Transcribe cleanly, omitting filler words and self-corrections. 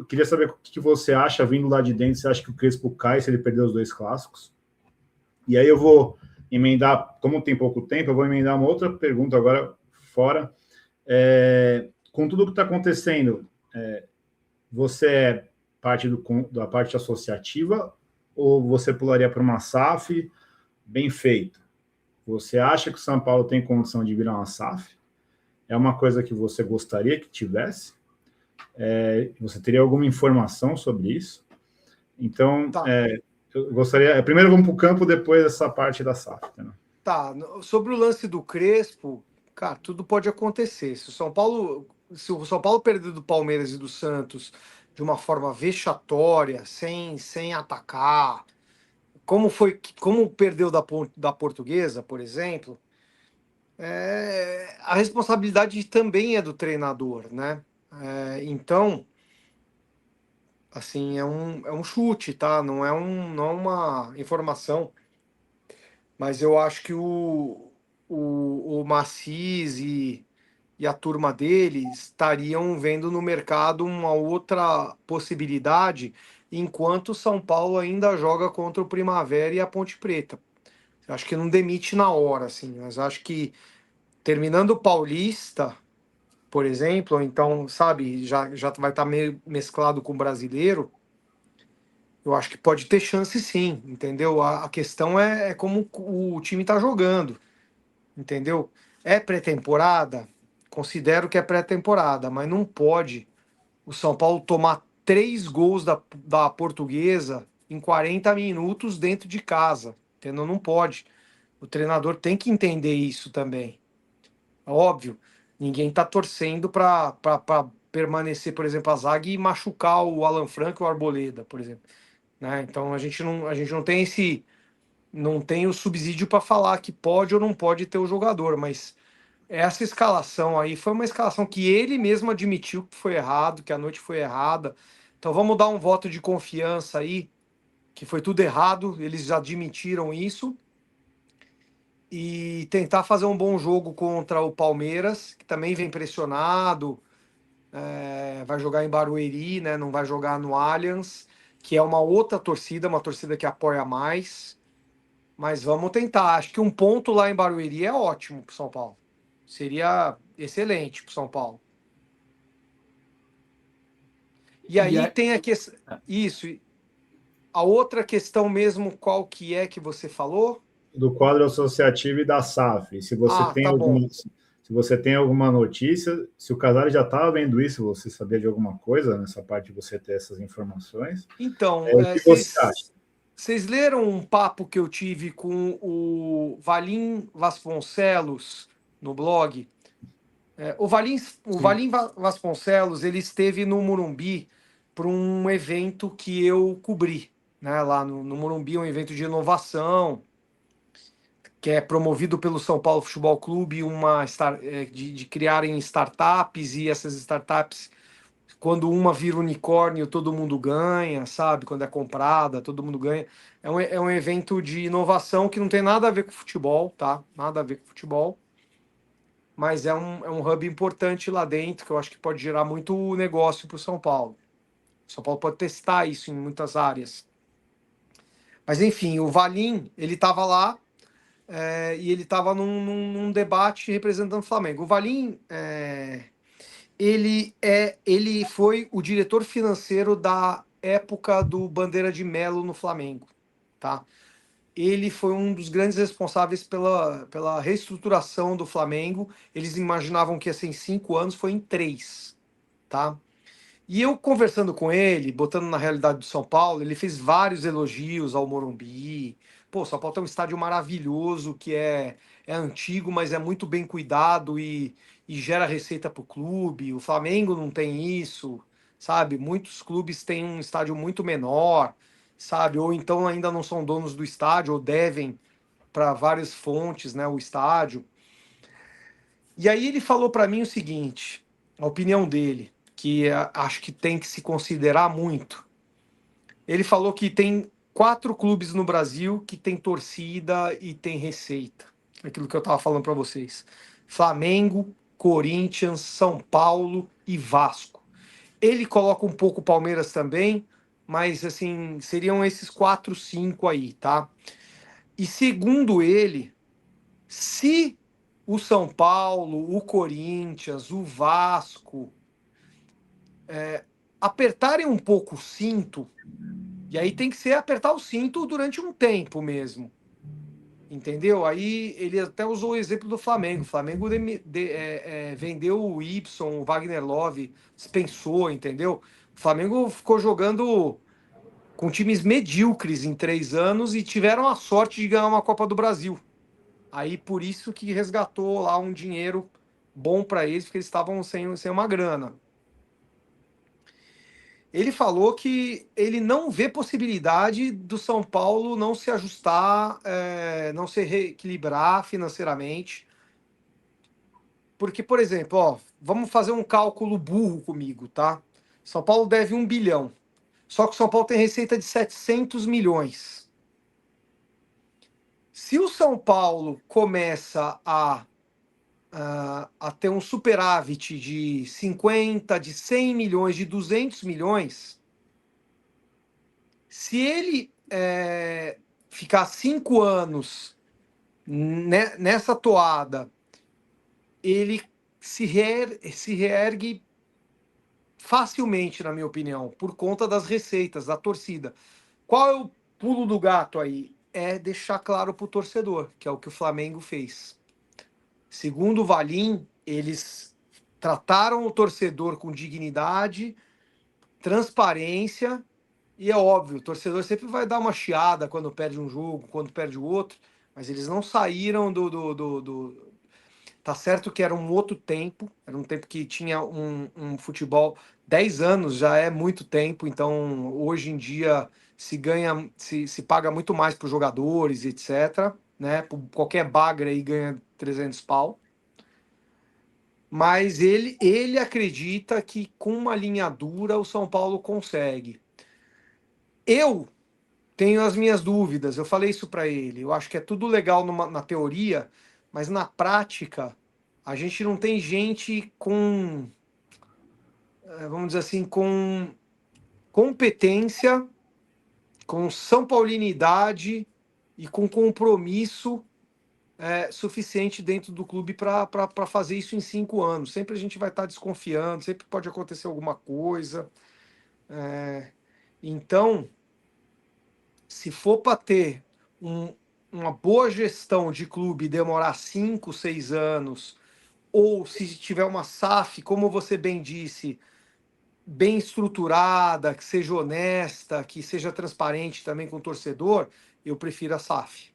Queria saber o que você acha, vindo lá de dentro, você acha que o Crespo cai se ele perder os 2 clássicos? E aí eu vou emendar, como tem pouco tempo, eu vou emendar uma outra pergunta agora fora. Com tudo que está acontecendo, você é parte da parte associativa ou você pularia para uma SAF? Bem feito. Você acha que o São Paulo tem condição de virar uma SAF? É uma coisa que você gostaria que tivesse? Você teria alguma informação sobre isso? Então, Tá. Eu gostaria... Primeiro vamos para o campo, depois essa parte da SAF. Né? Tá. Sobre o lance do Crespo, cara, tudo pode acontecer. Se o São Paulo perder do Palmeiras e do Santos de uma forma vexatória, sem atacar, como perdeu da Portuguesa, por exemplo, a responsabilidade também é do treinador, né? Então, assim, é um chute, tá? Não é uma informação, mas eu acho que o Macis e a turma dele estariam vendo no mercado uma outra possibilidade, enquanto o São Paulo ainda joga contra o Primavera e a Ponte Preta. Eu acho que não demite na hora, assim, mas acho que terminando o Paulista, por exemplo, ou então, sabe, já vai estar meio mesclado com o brasileiro, eu acho que pode ter chance sim, entendeu? A questão é como o time está jogando, entendeu? É pré-temporada? Considero que é pré-temporada, mas não pode o São Paulo tomar 3 gols da Portuguesa em 40 minutos dentro de casa, entendeu? Não pode. O treinador tem que entender isso também. Óbvio, ninguém está torcendo para permanecer, por exemplo, a zaga e machucar o Alan Franco e o Arboleda, por exemplo. Né? Então a gente não tem não tem o subsídio para falar que pode ou não pode ter o jogador, mas essa escalação aí foi uma escalação que ele mesmo admitiu que foi errado, que a noite foi errada. Então vamos dar um voto de confiança aí, que foi tudo errado, eles já admitiram isso, e tentar fazer um bom jogo contra o Palmeiras, que também vem pressionado, vai jogar em Barueri, né? Não vai jogar no Allianz, que é uma outra torcida, uma torcida que apoia mais. Mas vamos tentar. Acho que um ponto lá em Barueri é ótimo para São Paulo. Seria excelente para São Paulo. E aí tem a questão. Isso. A outra questão mesmo, qual que é que você falou? Do quadro associativo e da SAF. Se você tem Tá bom. se você tem alguma notícia, se o Casares já estava vendo isso, você sabia de alguma coisa nessa parte de você ter essas informações? Então, O que você acha? vocês leram um papo que eu tive com o Valim Vasconcelos no blog? O Valim Vasconcelos, ele esteve no Morumbi para um evento que eu cobri, né? Lá no Morumbi, um evento de inovação, que é promovido pelo São Paulo Futebol Clube, de criarem startups, e essas startups, quando uma vira unicórnio, todo mundo ganha, sabe? Quando é comprada, todo mundo ganha. É um evento de inovação que não tem nada a ver com futebol, tá? Nada a ver com futebol. Mas é um hub importante lá dentro, que eu acho que pode gerar muito negócio para o São Paulo. O São Paulo pode testar isso em muitas áreas. Mas, enfim, o Valim, ele estava lá, e ele estava num debate representando o Flamengo. O Valim, ele foi o diretor financeiro da época do Bandeira de Melo no Flamengo, tá? Ele foi um dos grandes responsáveis pela reestruturação do Flamengo. Eles imaginavam que ia ser em 5 anos, foi em 3, tá? E eu conversando com ele, botando na realidade do São Paulo, ele fez vários elogios ao Morumbi. Pô, São Paulo tem um estádio maravilhoso, que é antigo, mas é muito bem cuidado e gera receita para o clube. O Flamengo não tem isso, sabe? Muitos clubes têm um estádio muito menor, sabe? Ou então ainda não são donos do estádio, ou devem para várias fontes, né, o estádio. E aí ele falou para mim o seguinte, a opinião dele, que acho que tem que se considerar muito. Ele falou que tem 4 clubes no Brasil que tem torcida e tem receita. Aquilo que eu estava falando para vocês. Flamengo, Corinthians, São Paulo e Vasco. Ele coloca um pouco o Palmeiras também, mas assim, seriam esses 4, 5 aí, tá? E segundo ele, se o São Paulo, o Corinthians, o Vasco apertarem um pouco o cinto, e aí tem que ser apertar o cinto durante um tempo mesmo, entendeu? Aí ele até usou o exemplo do Flamengo. O Flamengo vendeu o Y, o Wagner Love, dispensou, entendeu? O Flamengo ficou jogando com times medíocres em 3 anos e tiveram a sorte de ganhar uma Copa do Brasil. Aí por isso que resgatou lá um dinheiro bom para eles, porque eles estavam sem uma grana. Ele falou que ele não vê possibilidade do São Paulo não se ajustar, não se reequilibrar financeiramente. Porque, por exemplo, ó, vamos fazer um cálculo burro comigo, tá? São Paulo deve 1 bilhão. Só que o São Paulo tem receita de 700 milhões. Se o São Paulo começa a ter um superávit de 50, de 100 milhões, de 200 milhões, se ele ficar 5 anos nessa toada, ele se reergue facilmente, na minha opinião, por conta das receitas, da torcida. Qual é o pulo do gato aí? É deixar claro para o torcedor, que é o que o Flamengo fez. Segundo o Valim, eles trataram o torcedor com dignidade, transparência, e é óbvio, o torcedor sempre vai dar uma chiada quando perde um jogo, quando perde o outro, mas eles não saíram do. Tá certo que era um outro tempo, era um tempo que tinha um futebol. 10 anos já é muito tempo, então hoje em dia se ganha, se paga muito mais para os jogadores, etc. Né? Por qualquer bagre aí ganha 300 pau. Mas ele acredita que com uma linha dura o São Paulo consegue. Eu tenho as minhas dúvidas, eu falei isso para ele. Eu acho que é tudo legal na teoria, mas na prática a gente não tem gente com, vamos dizer assim, com competência, com são paulinidade e com compromisso suficiente dentro do clube para fazer isso em 5 anos. Sempre a gente vai estar desconfiando, sempre pode acontecer alguma coisa. Então, se for para ter uma boa gestão de clube e demorar 5, 6 anos, ou se tiver uma SAF, como você bem disse, bem estruturada, que seja honesta, que seja transparente também com o torcedor, eu prefiro a SAF.